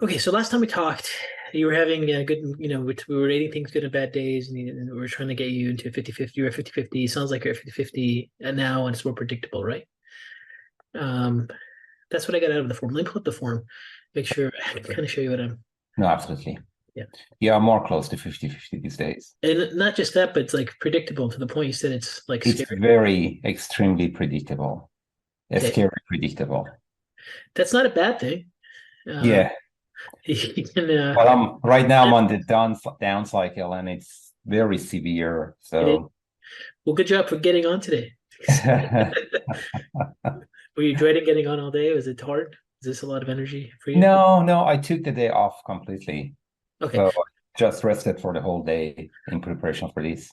Okay, so last time we talked, you were having a good, we were rating things good and bad days, and we were trying to get you into 50-50. You were at 50-50. Sounds like you're at 50-50 and now, and it's more predictable, right? Um, that's what I got out of the form. Let me pull up the form, make sure I can kind of show you what I'm, No, absolutely. yeah. Yeah, I'm more close to 50-50 these days. And not just that, but it's like predictable to the point you said it's like It's scary. very extremely predictable. It's Okay, scary predictable. that's not a bad thing. Uh, Yeah. you can, But right now I'm on the down cycle and it's very severe. it is. So Well, good job for getting on today. Were you dreading getting on all day? Was it hard? Is this a lot of energy for you? no, I took the day off completely. Okay. So I just rested for the whole day in preparation for this.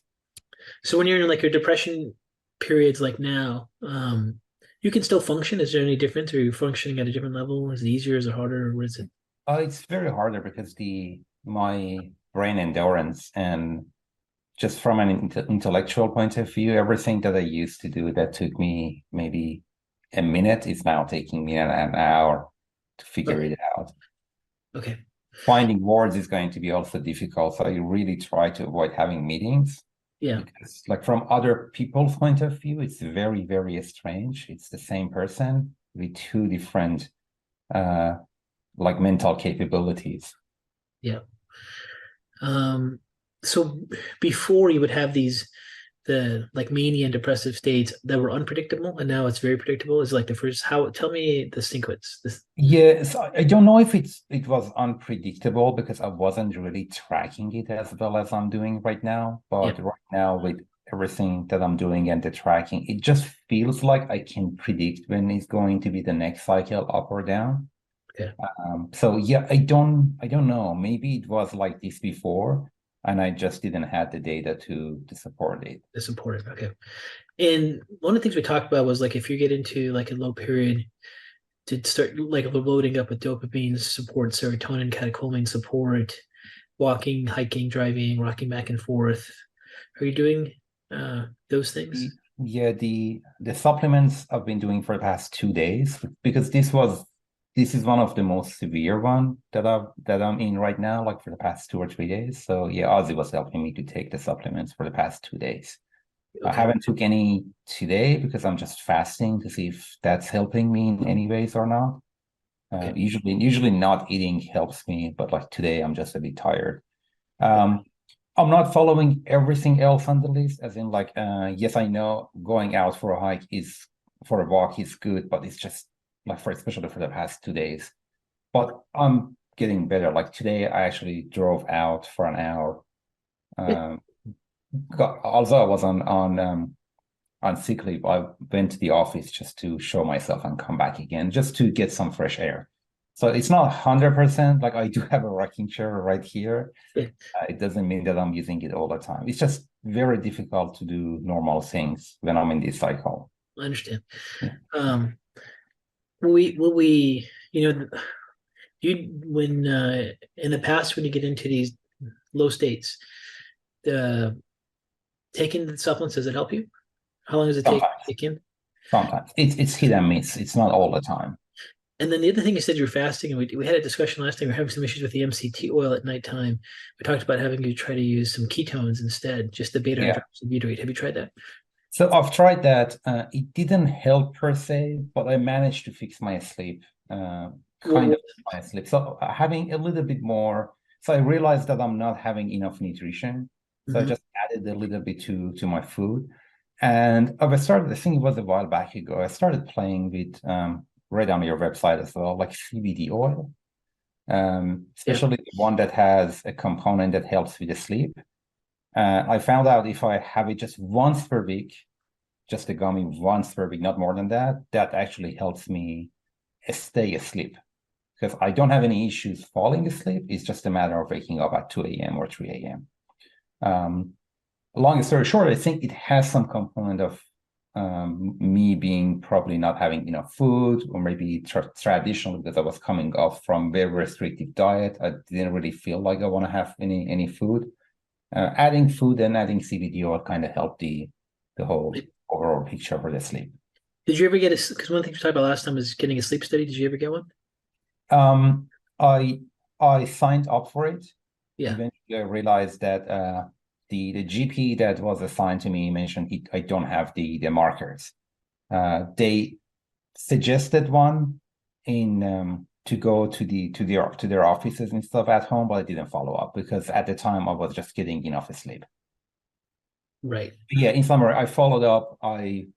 So when you're in like your depression periods like now, you can still function. Is there any difference? Are you functioning at a different level? Is it easier? Is it harder? Or what is it? It's very harder because the my brain endurance and just from an intellectual point of view, everything that I used to do that took me maybe a minute is now taking me an hour to figure Okay. it out. Okay. Finding words is going to be also difficult. So I really try to avoid having meetings Yeah. because, like, from other people's point of view, it's very, very strange. It's the same person with two different, uh, like, mental capabilities. Yeah. Um, so before you would have the like mania and depressive states that were unpredictable, and now it's very predictable. Is like the first. How? Tell me the sequence. This. Yes, I don't know if it was unpredictable because I wasn't really tracking it as well as I'm doing right now. Yeah. But right now, with everything that I'm doing and the tracking, it just feels like I can predict when it's going to be the next cycle, up or down. Okay. So yeah, I don't know. Maybe it was like this before, and I just didn't have the data to support it. It's important. Okay. And one of the things we talked about was like if you get into like a low period to start like loading up with dopamine support, serotonin, catecholamine support, walking, hiking, driving, rocking back and forth. Are you doing those things? Yeah, the supplements I've been doing for the past 2 days because this is one of the most severe one that I'm in right now, like for the past 2 or 3 days. So yeah, Ozzy was helping me to take the supplements for the past 2 days. I Okay. haven't took any today because I'm just fasting to see if that's helping me in any ways or not. Okay. Usually not eating helps me, but like today I'm just a bit tired. Okay. Um, I'm not following everything else on the list, as in like, yes, I know going out for a walk is good, but it's just like especially for the past 2 days. But I'm getting better. Like today, I actually drove out for an hour. Um, although I was on sick leave, I went to the office just to show myself and come back again, just to get some fresh air. So it's not 100%. Like I do have a rocking chair right here. Yeah, It doesn't mean that I'm using it all the time. It's just very difficult to do normal things when I'm in this cycle. I understand. Yeah. Um, we, you when in the past when you get into these low states, the taking the supplements, does it help you? How long does it take to Sometimes, kick in? sometimes it's hit and miss. It's not all the time. And then the other thing you said you're fasting, and we had a discussion last time. We're having some issues with the MCT oil at nighttime. We talked about having you try to use some ketones instead, just the beta Yeah. hydroxybutyrate. Have you tried that? So I've tried that. It didn't help per se, but I managed to fix my sleep, kind Well, of my sleep. So having a little bit more. So I realized that I'm not having enough nutrition. So I mhm. just added a little bit to my food. And I started, I think it was a while back ago, I started playing with right on your website as well, like CBD oil, Yeah. especially the one that has a component that helps with the sleep. I found out if I have it just once per week, just a gummy once per week, not more than that, that actually helps me stay asleep because I don't have any issues falling asleep. It's just a matter of waking up at 2 a.m. or 3 a.m. Um, long story short, I think it has some component of me being probably not having enough food, or maybe traditional because I was coming off from very restrictive diet. I didn't really feel like I want to have any food. Adding food and adding CBD oil kind of helped the whole overall picture for the sleep. Did you ever get a? Because one thing we talked about last time was getting a sleep study. Did you ever get one? Um, I I signed up for it. Yeah, Eventually, I realized that the GP that was assigned to me mentioned I don't have the markers. They suggested one in to go to their offices and stuff at home, but I didn't follow up because at the time I was just getting enough sleep. right. Yeah, in summary, I followed up. I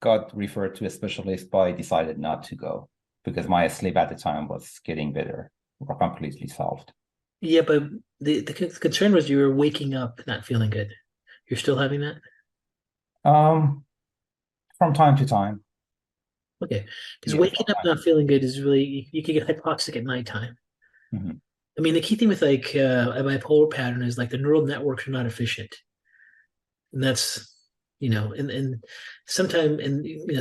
got referred to a specialist, but I decided not to go because my sleep at the time was getting better or completely solved. Yeah, but the concern was you were waking up not feeling good. You're still having that? Um, from time to time. Okay. Because Yeah, waking from up time. not feeling good is really, you can get hypoxic at nighttime. Mhm. I mean, the key thing with like a bipolar pattern is like the neural networks are not efficient. And that's, and sometimes,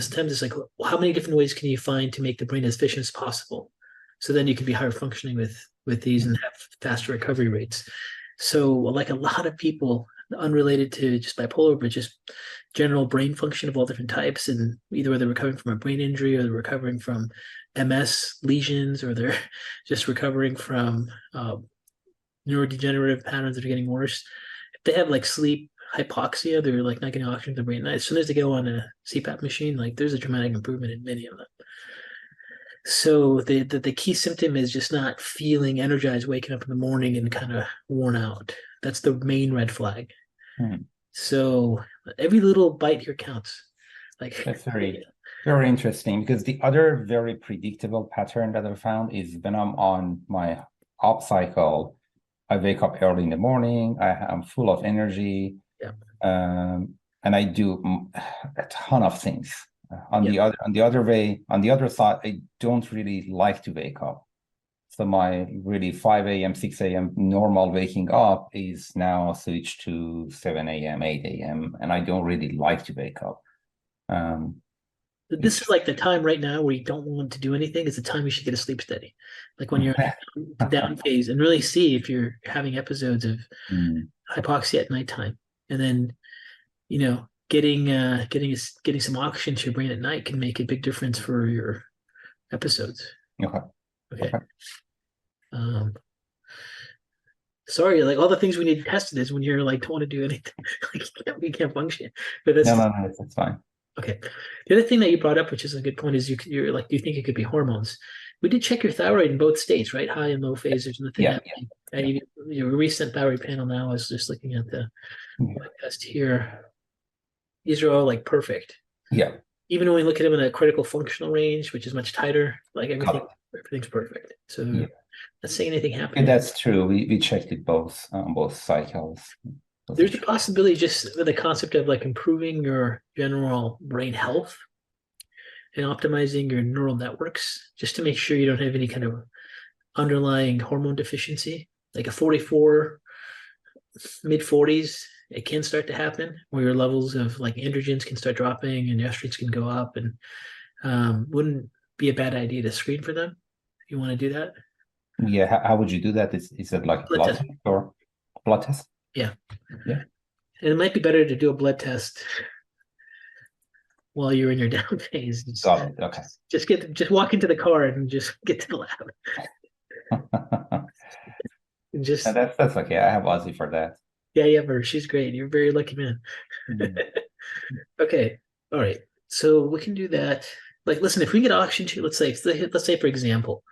sometimes it's like, well, how many different ways can you find to make the brain as efficient as possible? So then you can be higher functioning with these and have faster recovery rates. So like a lot of people, unrelated to just bipolar, but just general brain function of all different types, and either they're recovering from a brain injury or they're recovering from MS lesions or they're just recovering from neurodegenerative patterns that are getting worse. If they have like sleep hypoxia, they're like not getting oxygen to the brain at night. As soon as they go on a CPAP machine, like there's a dramatic improvement in many of them. So the key symptom is just not feeling energized, waking up in the morning and kind of worn out. That's the main red flag. Mhm. So every little bite here counts. Like That's very interesting because the other very predictable pattern that I found is when I'm on my up cycle, I wake up early in the morning, I'm full of energy, yeah, and I do a ton of things. yeah. On the other side, I don't really like to wake up. So my really 5 a.m., 6 a.m. normal waking up is now switched to 7 a.m., 8 a.m., and I don't really like to wake up. Um, This is it's like the time right now where you don't want to do anything. Is the time you should get a sleep study, like when you're in the down phase, and really see if you're having episodes of Mm, hypoxia at nighttime, and then getting some oxygen to your brain at night can make a big difference for your episodes. okay, Okay. okay. Um, sorry, like all the things we need tested is when you're like don't want to do anything, like you can't function. But No, that's no, no, that's fine. okay. The other thing that you brought up, which is a good point, is you're like you think it could be hormones. We did check your thyroid in both states, right? High and low phase. There's nothing Yeah, happening. yeah, Your recent thyroid panel now is just looking at the yeah, test here. These are all like perfect. yeah. Even when we look at them in a critical functional range, which is much tighter, like Got it. everything's perfect. So Yeah, not saying anything and happening. that's true. We checked it both on both cycles. Both are There's a true. possibility just with the concept of like improving your general brain health and optimizing your neural networks just to make sure you don't have any kind of underlying hormone deficiency. Like a 44, mid 40s, it can start to happen where your levels of like androgens can start dropping and estrogens can go up, and wouldn't be a bad idea to screen for them if you want to do that. Yeah, how would you do that? Is it like Blood blood test. test or blood test? Yeah. Yeah, And it might be better to do a blood test while you're in your down phase. got it. Okay. Just walk into the car and just get to the lab. And And just that's okay. I have Ozzy for that. yeah, yeah, her. She's great. You're a very lucky man. Mm. Okay. All right. So we can do that. Like, listen, if we get auction to, let's say for example,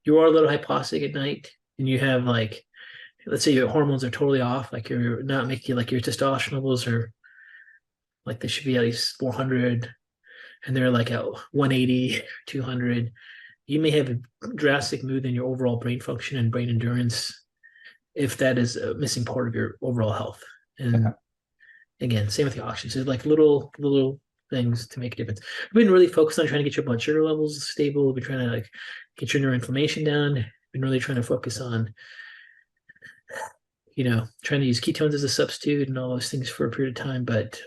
you are a little hypoxic at night and you have like, let's say your hormones are totally off, like you're not making like your testosterone levels are like they should be at least 400 and they're like at 180, 200. You may have a drastic move in your overall brain function and brain endurance if that is a missing part of your overall health. Okay. And again, same with the oxygen. So like little things to make a difference. We've been really focused on trying to get your blood sugar levels stable. We've been trying to like get your neuroinflammation down. We've been really trying to focus on, trying to use ketones as a substitute and all those things for a period of time. But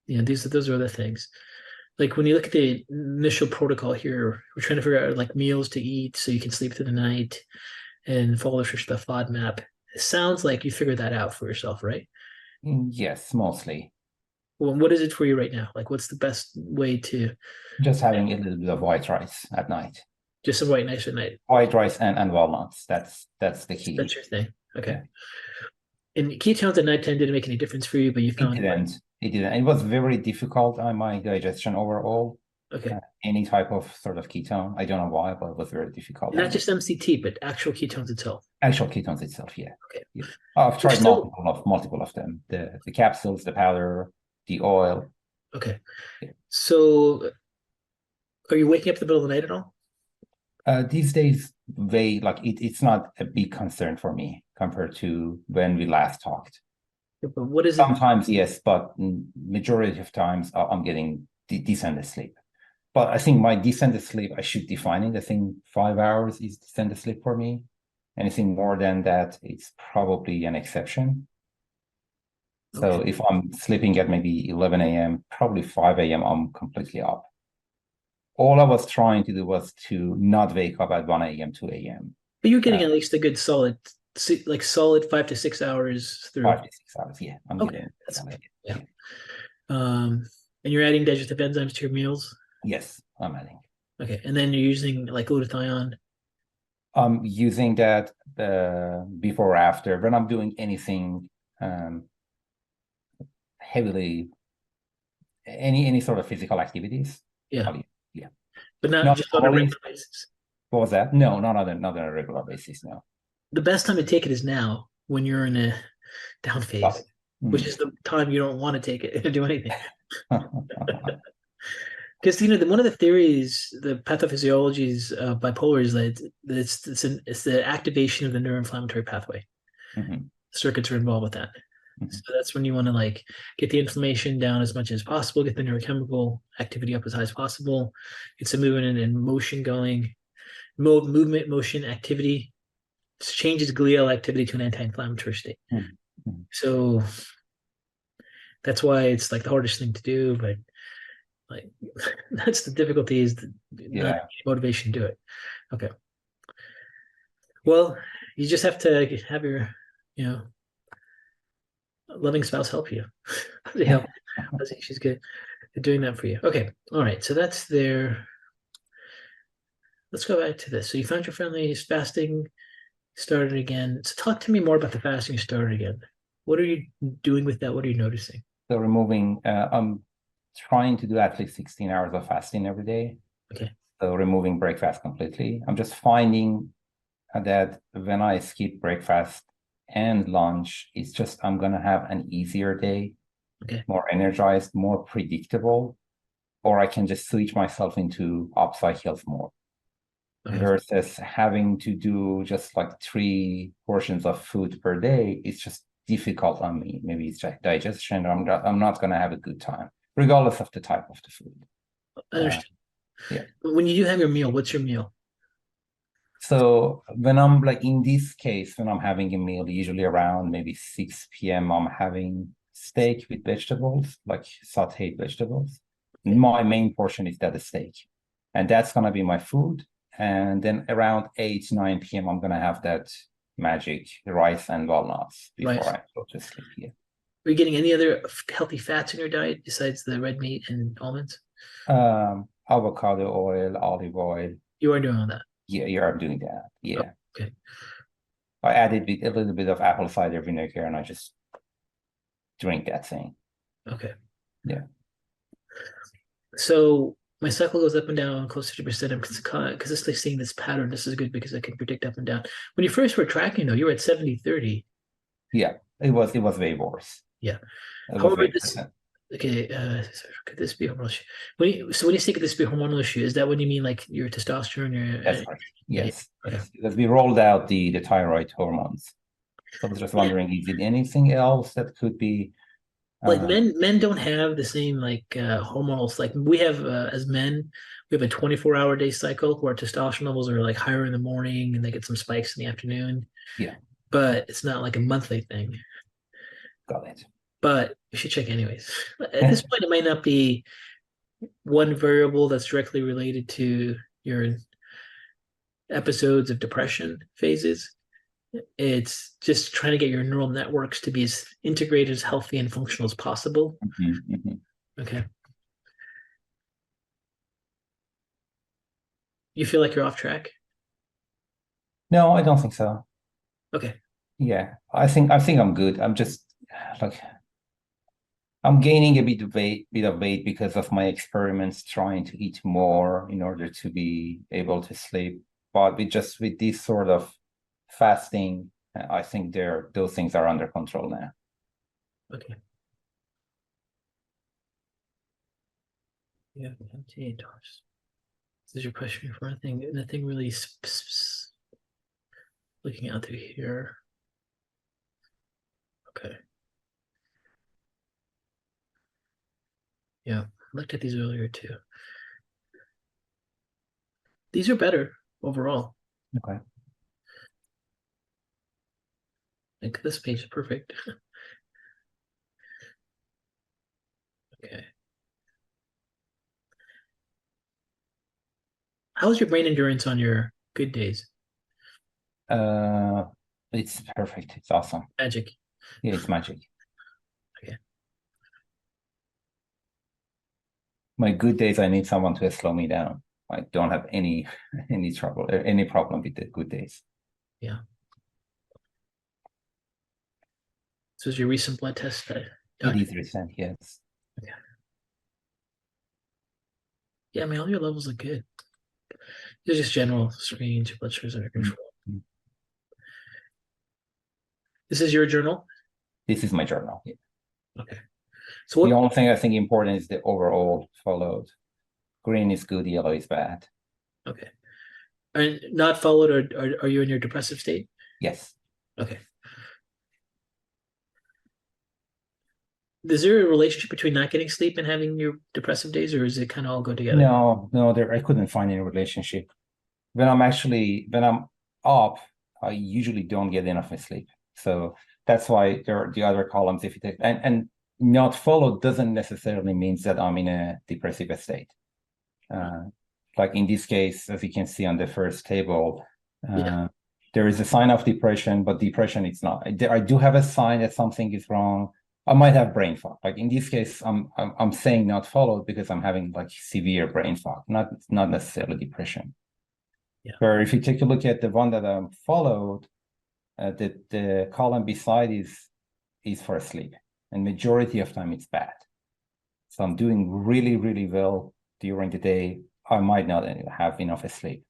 those are other things. Like when you look at the initial protocol here, we're trying to figure out like meals to eat so you can sleep through the night and follow the FODMAP. It sounds like you figured that out for yourself, right? Yes, mostly. Well, what is it for you right now? Like, what's the best way to? Just having a little bit of white rice at night. Just some white rice at night. White rice and walnuts. That's the key. That's your thing. Okay. Yeah. And ketones at nighttime didn't make any difference for you, but you It found like, didn't. It didn't. It was very difficult on my digestion overall. okay. Any type of sort of ketone. I don't know why, but it was very difficult And not on me. just MCT, but actual ketones itself. Actual ketones itself, yeah. Okay. Yeah. I've You're tried still multiple of them. The capsules, the powder, the oil. okay. Yeah. So are you waking up in the middle of the night at all? These days, it's not a big concern for me compared to when we last talked. Yeah, but what is it? Sometimes, yes, but majority of times I'm getting decent sleep. But I think my decent sleep, I should define it. I think 5 hours is decent sleep for me. Anything more than that, it's probably an exception. So Okay. if I'm sleeping at maybe 11 a.m., probably 5 a.m., I'm completely up. All I was trying to do was to not wake up at 1 a.m., 2 a.m. But you're getting Uh, at least a good solid, like solid 5 to 6 hours through. 5 to 6 hours. Yeah, I'm Okay. getting That's solid. good. Yeah. Yeah. And you're adding digestive enzymes to your meals. Yes, I'm adding. Okay. And then you're using like glutathione. I'm using that before or after when I'm doing anything um, heavily, any sort of physical activities. Yeah. Yeah. But not Not just on a always. regular basis. What was that? No, not on a regular basis. No. The best time to take it is now when you're in a down Got phase, it. which Mm. is the time you don't want to take it or do anything. Because one of the theories, the pathophysiologies of bipolar is that it's the activation of the neuroinflammatory pathway. Mhm, Circuits are involved with that. So mhm, that's when you want to like get the inflammation down as much as possible, get the neurochemical activity up as high as possible, get some movement and motion going. Movement, motion, activity changes glial activity to an anti-inflammatory state. mhm, mhm. So that's why it's like the hardest thing to do, but like that's the difficulty is not Yeah. motivation to do it. Okay. Well, you just have to have your, you know, loving spouse help you. They help. I think she's good at doing that for you. Okay. All right. So that's there. Let's go back to this. So you found your friendly fasting started again. So talk to me more about the fasting started again. What are you doing with that? What are you noticing? So I'm trying to do at least 16 hours of fasting every day. Okay. So removing breakfast completely. I'm just finding that when I skip breakfast and lunch, it's just I'm gonna have an easier day, Okay. more energized, more predictable, or I can just switch myself into upcycles more Okay. versus having to do just like 3 portions of food per day. It's just difficult on me. Maybe it's like digestion. I'm not gonna have a good time, regardless of the type of the food. I Uh, understand. yeah. When you do have your meal, what's your meal? So when I'm like in this case, when I'm having a meal, usually around maybe 6 p.m., I'm having steak with vegetables, like sauteed vegetables. Okay. My main portion is that steak, and that's gonna be my food. And then around 8, 9 p.m., I'm gonna have that magic rice and walnuts Right. before I go to sleep. Yeah. Are you getting any other healthy fats in your diet besides the red meat and almonds? Avocado oil, olive oil. You are doing all that. Yeah, I'm doing that. Oh, Yeah. okay. I added a little bit of apple cider vinegar and I just drink that thing. Okay. Yeah. So my cycle goes up and down close to 50%. I'm consistently seeing this pattern. This is good because I can predict up and down. When you first were tracking, though, you were at 70/30. Yeah. It was way worse. Yeah. It was However, way this worse. okay. Could this be a hormonal issue? When you say could this be a hormonal issue, is that when you mean like your testosterone? That's right. Yeah. Yes. Okay. Yes. Because we rolled out the thyroid hormones. So I was just Yeah. wondering, is it anything else that could be Like uh men don't have the same like hormonals. Like we have as men, we have a 24-hour day cycle where testosterone levels are like higher in the morning and they get some spikes in the afternoon, yeah, but it's not like a monthly thing. got it. But you should check anyways. At this point, it might not be one variable that's directly related to your episodes of depression phases. It's just trying to get your neural networks to be as integrated, as healthy, and functional as possible. Mhm, mhm. Okay. You feel like you're off track? No, I don't think so. Okay. Yeah, I think I'm good. I'm just like I'm gaining a bit of weight because of my experiments trying to eat more in order to be able to sleep. But with this sort of fasting, I think those things are under control now. Okay. Yeah, $58. This is your question for nothing really looking out through here. Okay. Yeah, I looked at these earlier too. These are better overall. Okay. I think this page is perfect. Okay. How's your brain endurance on your good days? Uh, it's perfect. It's awesome. Magic. Yeah, it's magic. Okay. My good days, I need someone to slow me down. I don't have any any trouble, any problem with the good days. Yeah. So is your recent blood test It doctor? is recent, yes. Okay. Yeah, I mean all your levels look good. It's just general screens, your blood sugars under Mm. control. This is your journal? This is my journal. Yeah. Okay. So The what only thing I think important is the overall followed. Green is good, yellow is bad. okay. And not followed or are you in your depressive state? Yes. Okay. Is there a relationship between not getting sleep and having your depressive days, or is it kind of all go together? No, no, there I couldn't find any relationship. When I'm up, I usually don't get enough sleep. So that's why there are the other columns. If you take and not followed doesn't necessarily means that I'm in a depressive state. Uh, like in this case, as you can see on the first table, Yeah. uh, there is a sign of depression, but depression it's not. I do have a sign that something is wrong. I might have brain fog. Like in this case, I'm saying not followed because I'm having like severe brain fog, not necessarily depression. Yeah. Where if you take a look at the one that I'm followed, the column beside is for sleep, and majority of time it's bad. So I'm doing really, really well during the day. I might not have enough sleep.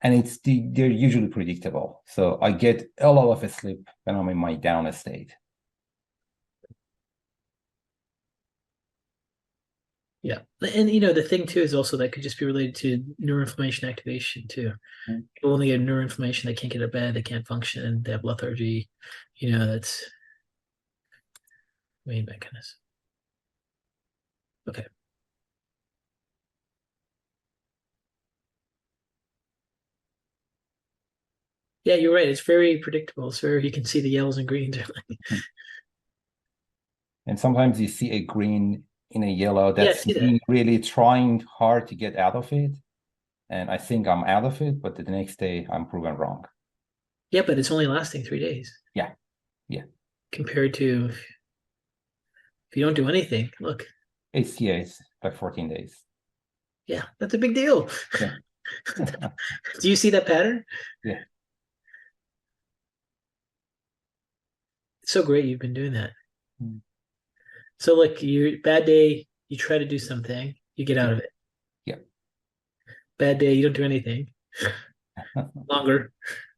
And they're usually predictable. So I get a lot of sleep when I'm in my down state. Yeah. And the thing too is also that could just be related to neuroinflammation activation too. Mm. People only get neuroinflammation, they can't get out of bed, they can't function, they have lethargy. That's main mechanism. Okay. Yeah, you're right. It's very predictable. It's very you can see the yellows and greens. And sometimes you see a green in a yellow. Yeah, I That's see that. me really trying hard to get out of it. And I think I'm out of it, but the next day I'm proven wrong. Yeah, but it's only lasting 3 days Yeah, yeah. compared to if you don't do anything. Look, It's like 14 days. yeah, that's a big deal. Yeah. Do you see that pattern? Yeah. It's so great you've been doing that. Mm. So like you bad day, you try to do something, you get out Yeah. of it. Yeah. Bad day, you don't do anything. Longer,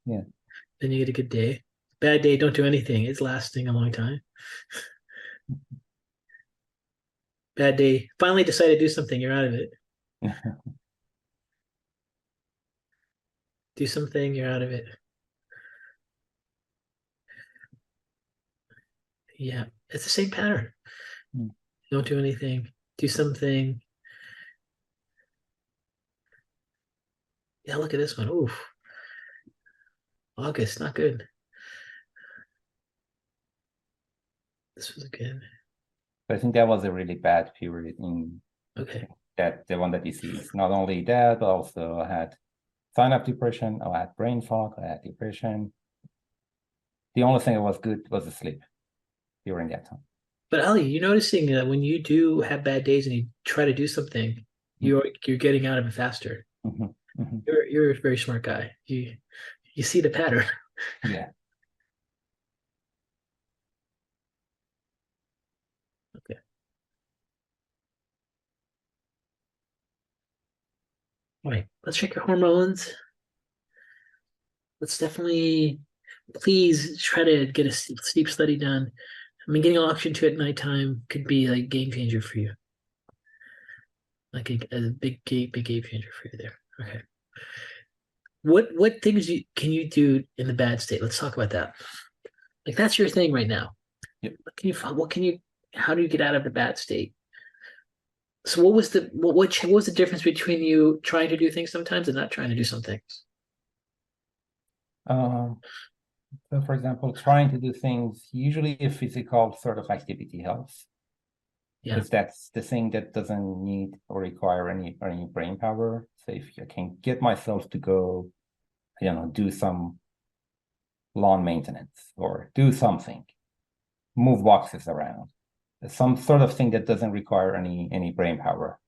Yeah. then you get a good day. Bad day, don't do anything. It's lasting a long time. Bad day, finally decide to do something, you're out of it. Do something, you're out of it. Yeah, it's the same pattern. Mm. Don't do anything. Do something. Yeah, look at this one. Oof. August, not good. This was good. I think that was a really bad period in Okay. that the one that you see is not only that, but also I had sign of depression, I had brain fog, I had depression. The only thing that was good was the sleep during that time. But Ali, you're noticing that when you do have bad days and you try to do something, You're getting out of it faster. Mhm, mhm. You're a very smart guy. You see the pattern. Yeah. Okay. All right. Let's check your hormones. Let's definitely please try to get a sleep study done. I mean, getting oxygen to at nighttime could be like game changer for you. Like a big game changer for you there. Okay. What things can you do in the bad state? Let's talk about that. Like that's your thing right now. Yep. What can you how do you get out of the bad state? So what was what was the difference between you trying to do things sometimes and not trying to do some things? Um, so for example, trying to do things, usually a physical sort of activity helps Yeah. because that's the thing that doesn't need or require any brain power. So if I can get myself to go, do some lawn maintenance or do something, move boxes around, some sort of thing that doesn't require any brain power.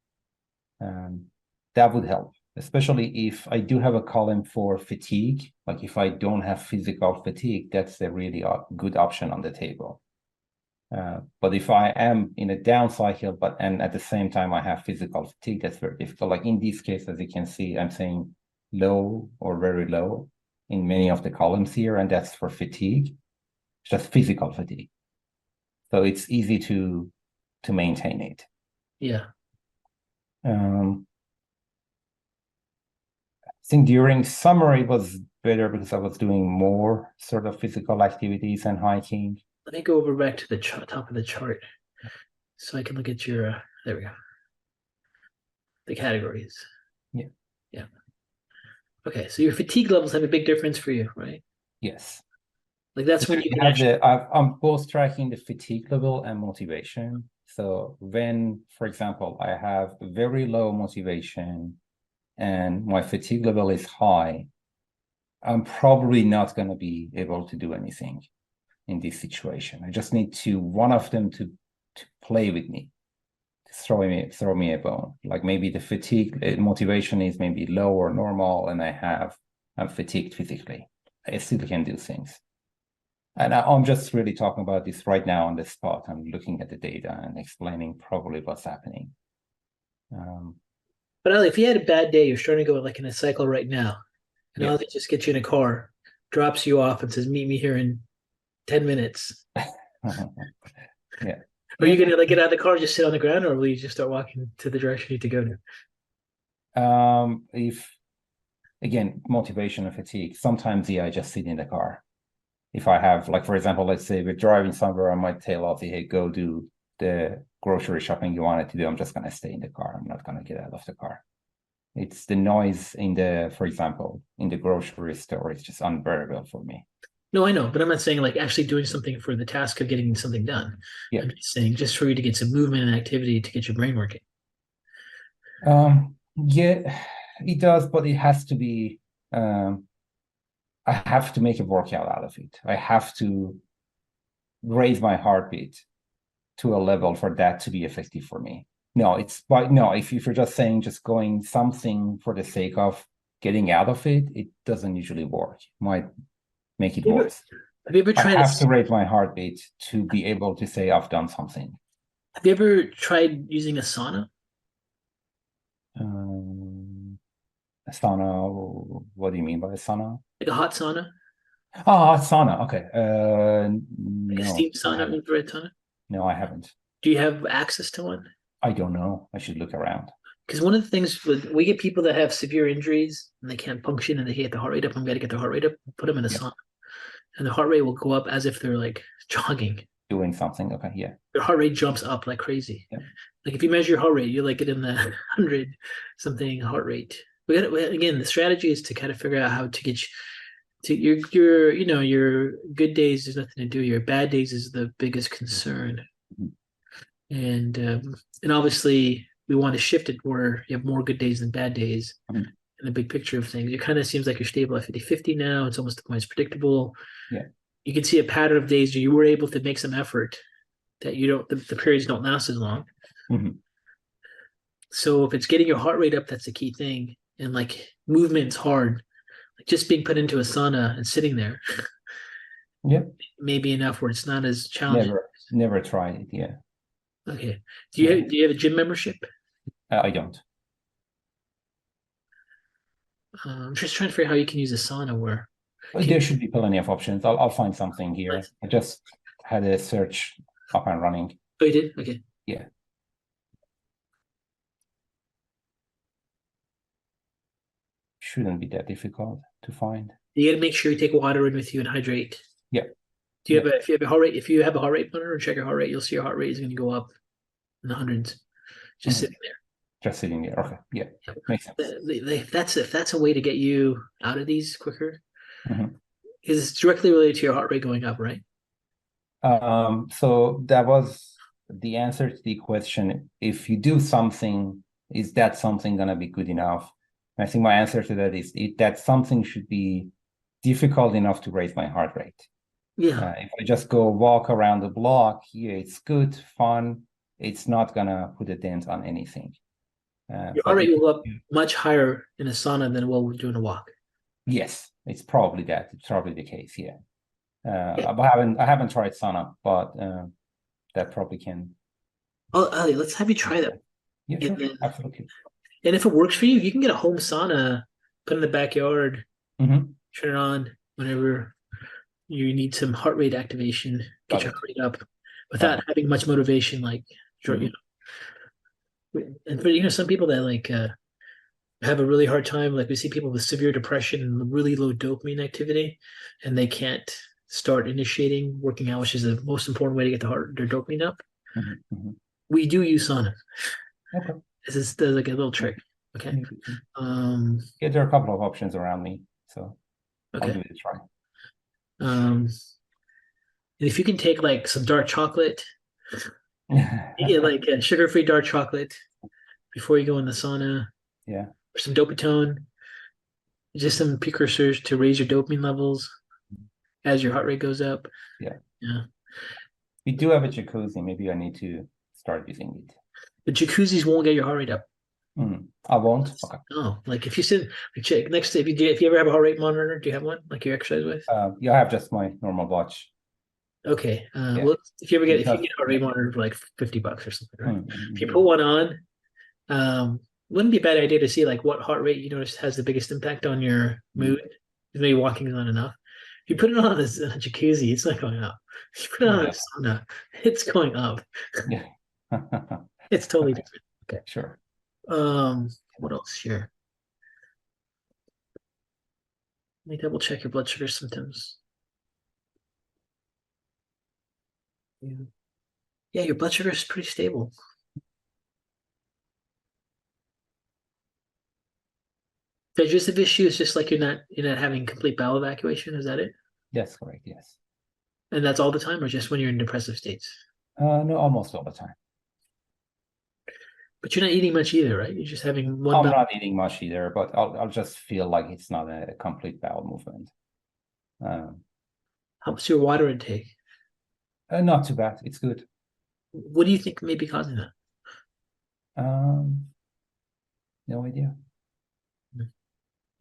Um, that would help, especially if I do have a column for fatigue. Like if I don't have physical fatigue, that's a really good option on the table. But if I am in a down cycle, and at the same time I have physical fatigue, that's very difficult. Like in this case, as you can see, I'm saying low or very low in many of the columns here, and that's for fatigue, just physical fatigue. So it's easy to maintain it. Yeah. Um, I think during summer it was better because I was doing more sort of physical activities and hiking. Let me go over back to the top of the chart so I can look at your there we go. The categories. Yeah. Yeah. Okay, so your fatigue levels have a big difference for you, right? Yes. Like that's when you I can have actually I'm both tracking the fatigue level and motivation. So when, for example, I have very low motivation and my fatigue level is high, I'm probably not going to be able to do anything in this situation. I just need one of them to play with me, to throw me a bone. Like maybe the fatigue motivation is maybe low or normal, and I'm fatigued physically. I still can do things. And I'm just really talking about this right now on the spot. I'm looking at the data and explaining probably what's happening. Um, but Ali, if you had a bad day, you're starting to go like in a cycle right now, and yeah. Ali just gets you in a car, drops you off, and says, "Meet me here in 10 minutes." Yeah. Are you Yeah. gonna like get out of the car, just sit on the ground, or will you just start walking to the direction you need to go to? If again, motivation and fatigue, sometimes yeah, I just sit in the car. If I have, like, for example, let's say we're driving somewhere, I might tell Ozzy, hey, go do the grocery shopping you wanted to do. I'm just going to stay in the car. I'm not going to get out of the car. It's the noise for example, in the grocery store, it's just unbearable for me. No, I know, but I'm not saying like actually doing something for the task of getting something done. Yeah. I'm just saying just for you to get some movement and activity to get your brain working. Yeah, it does, but it has to be, um, I have to make a workout out of it. I have to raise my heartbeat to a level for that to be effective for me. No, if you're just saying just going something for the sake of getting out of it, it doesn't usually work. It might make it worse. Have you ever I tried have to raise my heartbeat to be able to say I've done something. have you ever tried using a sauna? Um, sauna, what do you mean by a sauna? Like a hot sauna? Oh, sauna. Okay. Like a No, steam I sauna, haven't. infrared sauna? No, I haven't. Do you have access to one? I don't know. I should look around. Because one of the things we get people that have severe injuries and they can't function and they get the heart rate up. I'm going to get their heart rate up, put them in a Yeah, sauna, and the heart rate will go up as if they're like jogging. doing something. Okay, yeah, Their heart rate jumps up like crazy. yeah. Like if you measure your heart rate, you're like get in the 100 something heart rate. Again, the strategy is to kind of figure out how to get you to your good days. There's nothing to do. Your bad days is the biggest concern, Mhm. and obviously we want to shift it where you have more good days than bad days Mhm. in the big picture of things. It kind of seems like you're stable at 50-50 now. It's almost the point it's predictable. Yeah. You can see a pattern of days where you were able to make some effort that you don't the periods don't last as long. Mhm. So if it's getting your heart rate up, that's the key thing. And like movement's hard. Like just being put into a sauna and sitting there Yeah, may be enough where it's not as challenging. never tried it. Yeah, Okay. yeah. Do you have a gym membership? I don't. I'm just trying to figure out how you can use a sauna where But can there should be plenty of options. I'll find something here. I just had a search up and running. oh you did? Okay. Yeah, shouldn't be that difficult to find. You gotta make sure you take water in with you and hydrate. Yeah, Do you yeah. have a if you have a heart rate if you have a heart rate monitor and check your heart rate, you'll see your heart rate is gonna go up in the hundreds just Mhm. sitting there. Just sitting there. Okay, yeah, makes sense. If that's a way to get you out of these quicker, Mhm. because it's directly related to your heart rate going up, right? So that was the answer to the question. If you do something, is that something gonna be good enough? I think my answer to that is that something should be difficult enough to raise my heart rate. Yeah. If I just go walk around the block, yeah, it's good, fun. It's not gonna put a dent on anything. Your heart But rate will go up much higher in a sauna than while we're doing a walk. yes, it's probably that. It's probably the case. Yeah. Yeah. I haven't tried sauna, but that probably can. Oh, Ali, let's have you try that. Yeah, And sure, then, absolutely. and if it works for you, you can get a home sauna, put in the backyard, Hmm. turn it on whenever you need some heart rate activation, get Got your it. heart rate up Got without it. having much motivation. Like, you Mhm. know, and for some people that like have a really hard time. Like we see people with severe depression and really low dopamine activity, and they can't start initiating working out, which is the most important way to get their dopamine up. Mhm. Mhm. We do use sauna. Okay. This is there's like a little Yeah, trick. Okay. maybe. Um, Yeah, there are a couple of options around me, so I'll okay. give it a try. And if you can take like some dark chocolate, you get like a sugar-free dark chocolate before you go in the sauna, Yeah, or some dopamine, just some precursors to raise your dopamine levels as your heart rate goes up. yeah. Yeah. We do have a jacuzzi. Maybe I need to start using it. The jacuzzis won't get your heart rate up. I won't. Okay. Oh, like if you sit, like check next if you ever have a heart rate monitor, do you have one like you exercise with? Yeah, I have just my normal watch. Okay. Yeah, Well, if you because get a heart yeah. rate monitor for like $50 or something, right? If you put Mhm. one on, wouldn't be a bad idea to see like what heart rate you notice has the biggest impact on your Mhm. mood. Maybe walking is not enough. If you put it on a jacuzzi, it's not going up. If you put it on a Yeah, sauna, it's going up. yeah. It's totally Okay, different. Okay. sure. What else here? Let me double check your blood sugar symptoms. Yeah. Yeah, your blood sugar is pretty stable. Digestive issue is just like you're not having complete bowel evacuation. Is that it? That's correct. Yes. And that's all the time, or just when you're in depressive states? No, almost all the time. But you're not eating much either, right? You're just having one I'm bowel. not eating much either, but I'll just feel like it's not a complete bowel movement. Um, How's your water intake? Not too bad. It's good. What do you think may be causing that? Um, no idea.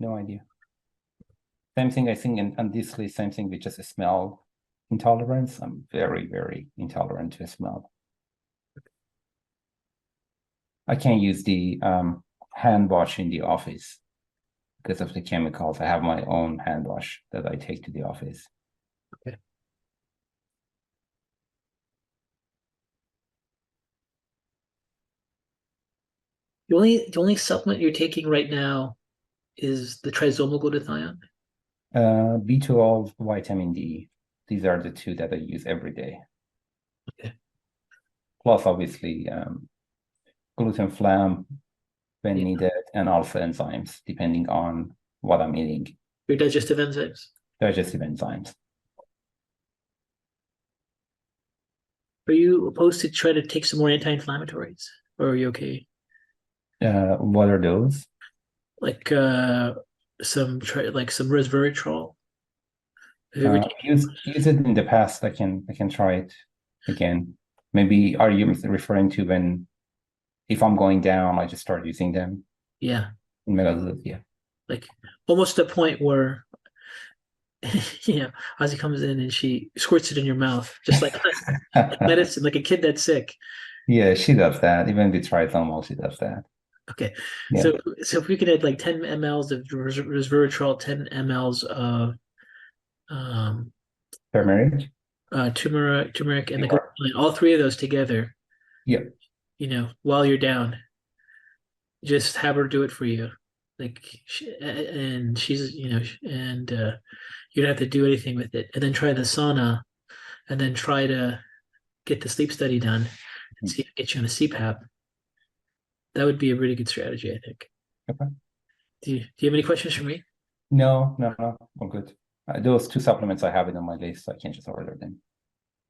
No idea. Same thing, I think, and this list, same thing with just a smell intolerance. I'm very, very intolerant to a smell. I can't use the hand wash in the office because of the chemicals. I have my own hand wash that I take to the office. Okay. The only supplement you're taking right now is the trisomal glutathione. B12, vitamin D. These are the two that I use every day. Okay. Plus, obviously, gluten flam when Yeah. needed, and also enzymes, depending on what I'm eating. Your digestive enzymes. Digestive enzymes. Are you opposed to try to take some more anti-inflammatories, or are you okay? What are those? Like some resveratrol. Have you ever taken? Use it in the past. I can try it again. Maybe are you referring to when if I'm going down, I just start using them Yeah. in the middle of the, yeah. Like almost to the point where Ozzy comes in and she squirts it in your mouth, just like medicine, like a kid that's sick. Yeah, she does that. Even with triathlon, she does that. Okay, Yeah. so if we could add like 10 mLs of resveratrol, 10 mLs of um Turmeric. turmeric, and the Sure. glycerin, all three of those together, Yeah. while you're down, just have her do it for you. Like, and she's, and you don't have to do anything with it. And then try the sauna, and then try to get the sleep study done and see if it gets you on a CPAP. That would be a really good strategy, I think. Okay. Do you have any questions for me? No, no, no. I'm good. Those two supplements I have it on my list. I can just order them.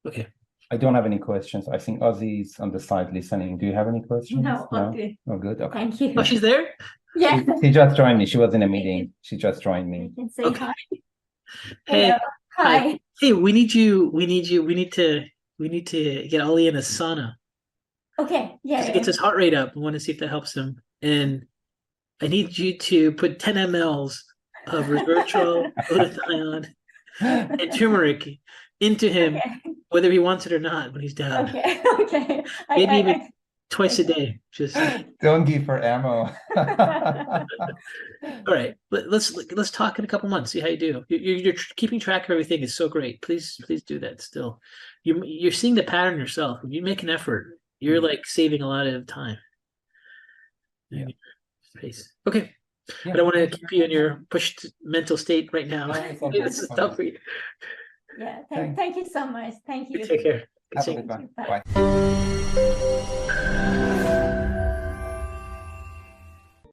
Okay. I don't have any questions. I think Ozzy's on the side listening. Do you have any questions? No, all good. Oh, good. Okay. Thank you. Oh, she's there? Yeah. She just joined me. She was in a meeting. She just joined me. You can say Okay. hi. Hey, Hello. Hi. Hey, we need you. We need to get Ollie in a sauna Okay. Yeah. because it gets his heart rate up. I want to see if that helps him. And I need you to put 10 mLs of resveratrol, glutathione, and turmeric into him, Okay. whether he wants it or not, when he's down. Okay. Okay. Maybe even twice a day. Just Don't give her ammo. all right. Let's talk in a couple months. See how you do. You're keeping track of everything is so great. Please do that. Still, you're seeing the pattern yourself. When you make an effort, you're like saving a lot of time. Yeah. Space. Okay. Yeah. I don't want to keep you in your pushed mental state right now. No, it's okay. This is tough for you. Yeah. Thanks. Thank you so much. Thank you. Take care. Have a See you. good one. Bye. Bye.